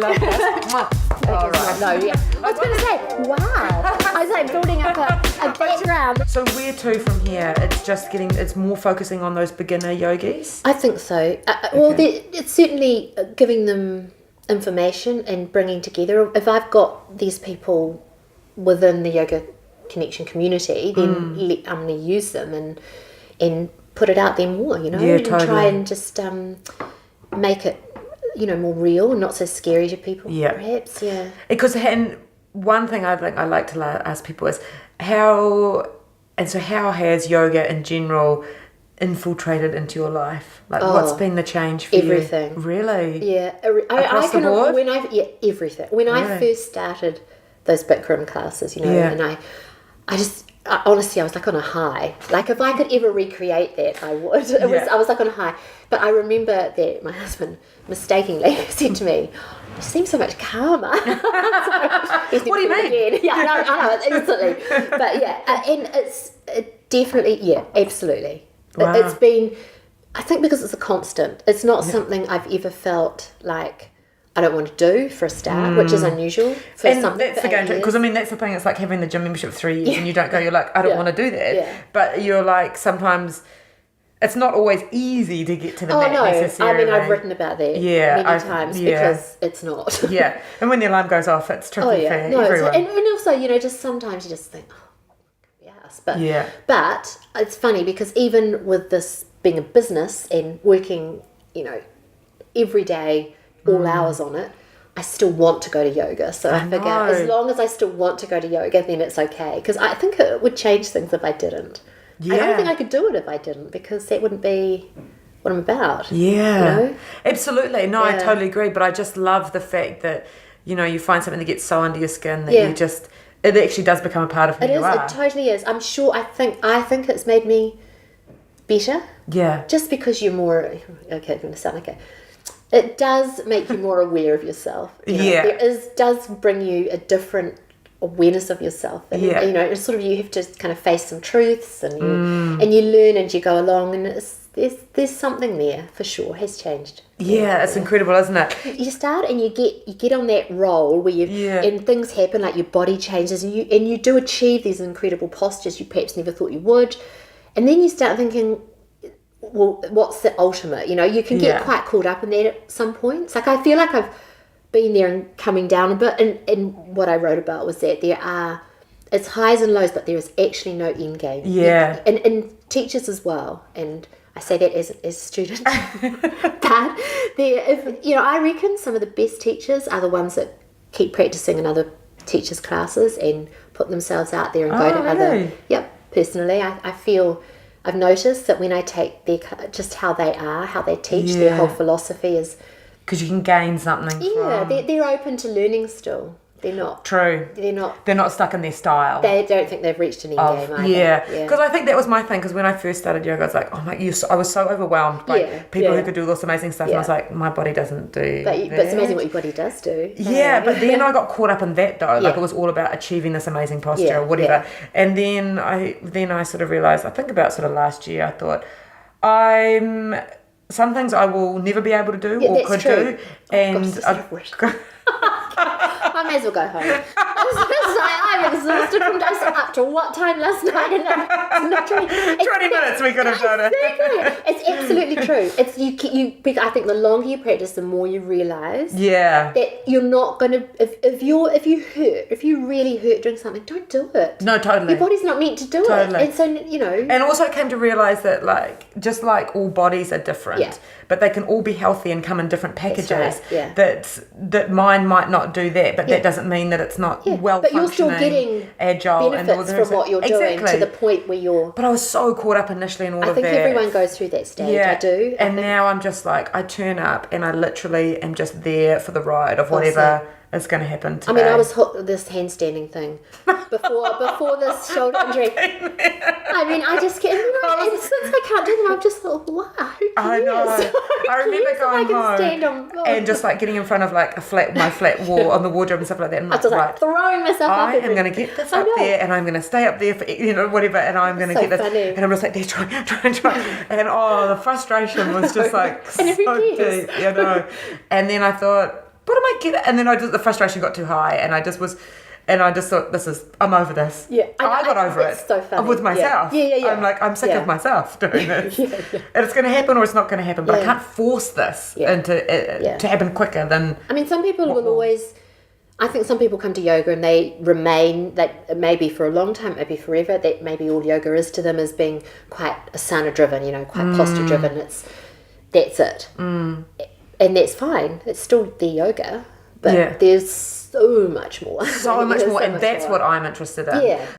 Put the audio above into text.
love that. All right. No, yeah. I was going to say, wow. I was like building up a background. So where to from here? It's more focusing on those beginner yogis? I think so. Well, it's certainly giving them information and bringing together. If I've got these people within the Yoga Connection community, then I'm going to use them and put it out there more, and totally. try and just make it, more real and not so scary to people. Yeah, perhaps. Yeah. Because one thing I like to ask people is how has yoga in general infiltrated into your life? Like, what's been the change for everything. you? Really? Yeah. Across the board? Everything. When I first started those Bikram classes, and I honestly, I was like on a high. Like, if I could ever recreate that, I would. I was like on a high. But I remember that my husband mistakenly said to me, "You seem so much calmer." What do you mean? Again. Yeah, I know, instantly. But yeah, and it's definitely, absolutely. Wow. It's been, I think, because it's a constant. It's not something I've ever felt like I don't want to do for a start, which is unusual for and something. that's the game, because that's the thing. It's like having the gym membership for 3 years and you don't go. You're like, I don't want to do that. Yeah. But you're like, sometimes it's not always easy to get to the mat necessarily. I mean, I've written about that many times because it's not. Yeah, and when the alarm goes off, it's tricky for everyone. And also, just sometimes you just think, yes, but it's funny because even with this being a business and working, every day, all hours on it, I still want to go to yoga. So I figure as long as I still want to go to yoga, then it's okay. Because I think it would change things if I didn't. Yeah. I don't think I could do it if I didn't, because that wouldn't be what I'm about. Yeah. Absolutely. No, I totally agree. But I just love the fact that, you find something that gets so under your skin that you just, it actually does become a part of who you are. It totally is. I'm sure, I think it's made me better. Yeah. Just because you're more, okay, I'm going to sound okay. It does make you more aware of yourself. Does bring you a different awareness of yourself. And, it's sort of, you have to kind of face some truths and you learn and you go along, and there's something there for sure has changed. Yeah, it's incredible, isn't it? You start and you get on that roll where and things happen, like your body changes and you do achieve these incredible postures you perhaps never thought you would. And then you start thinking, well, what's the ultimate? You can get quite caught up in that at some points. Like, I feel like I've been there and coming down a bit, and what I wrote about was that it's highs and lows, but there is actually no end game. Yeah. And teachers as well, and I say that as a student. But I reckon some of the best teachers are the ones that keep practicing in other teachers' classes and put themselves out there and go to other. Yep. Personally, I feel I've noticed that when I take just how they teach, their whole philosophy is. Because you can gain something. Yeah, they're open to learning still. They're not. True. They're not stuck in their style. They don't think they've reached an end game either. Yeah. Because I think that was my thing. Because when I first started yoga, I was like, I was so overwhelmed by people who could do all this amazing stuff. And I was like, my body doesn't do that. But it's amazing what your body does do. Yeah, but then I got caught up in that though. Like, it was all about achieving this amazing posture or whatever. And then I sort of realised, I think about sort of last year, I thought, some things I will never be able to do or could do. And I may as well go home. I'm exhausted from just up to what time last night? 20 minutes we could have done it. Exactly. It's absolutely true. It's you. I think the longer you practice, the more you realise that you're not going to. If you really hurt doing something, don't do it. No, totally. Your body's not meant to do it, and so And also came to realise that just like all bodies are different, but they can all be healthy and come in different packages. Right. That mine might not do that, but that doesn't mean that it's not well but functioning, you're still getting agile, benefits from what you're doing to the point where you're. But I was so caught up initially in all of that. I think everyone goes through that stage. I do. And now I'm just like, I turn up and I literally am just there for the ride of whatever is going to happen today. I mean, I was hooked with this handstanding thing before this shoulder injury. I mean, I just can't. And since I can't do them, I've just thought, wow, who cares? I know. I remember going home and just like getting in front of like my flat wall on the wardrobe and stuff like that. And I was like throwing myself up. I am going to get this up there, and I'm going to stay up there for whatever, and I'm going to get this. Funny. And I'm just like, there, try. And the frustration was just like so deep, And then I thought, but am I getting? And then the frustration got too high, and I just thought, I'm over this. Yeah, I got over it. So funny. With myself. Yeah. I'm like, I'm sick of myself doing this. And it's going to happen or it's not going to happen, but I can't force this to happen quicker than. I mean, some people will always. I think some people come to yoga and they remain that maybe for a long time, maybe forever. That maybe all yoga is to them is being quite asana driven, quite posture driven. That's it, and that's fine. It's still the yoga, but there's so much more. So much more, and that's what I'm interested in. Yeah.